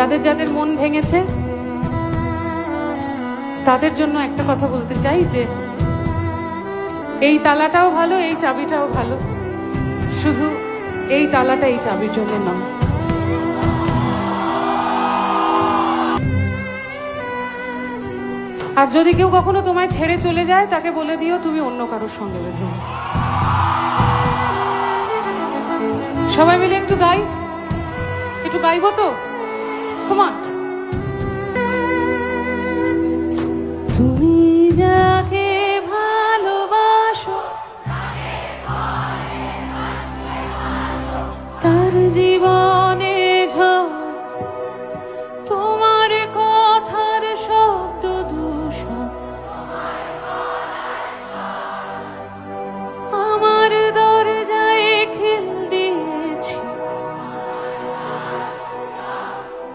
যাদের যাদের মন ভেঙেছে তাদের জন্য একটা কথা বলতে চাই যে এই তালাটাও ভালো, এই চাবিটাও ভালো, শুধু এই তালাটা এই চাবির জন্য নয়। আর যদি কেউ কখনো তোমায় ছেড়ে চলে যায় তাকে বলে দিও তুমি অন্য কারোর সঙ্গে বেঁধে। সবাই মিলে একটু গাইবো তো, কমান।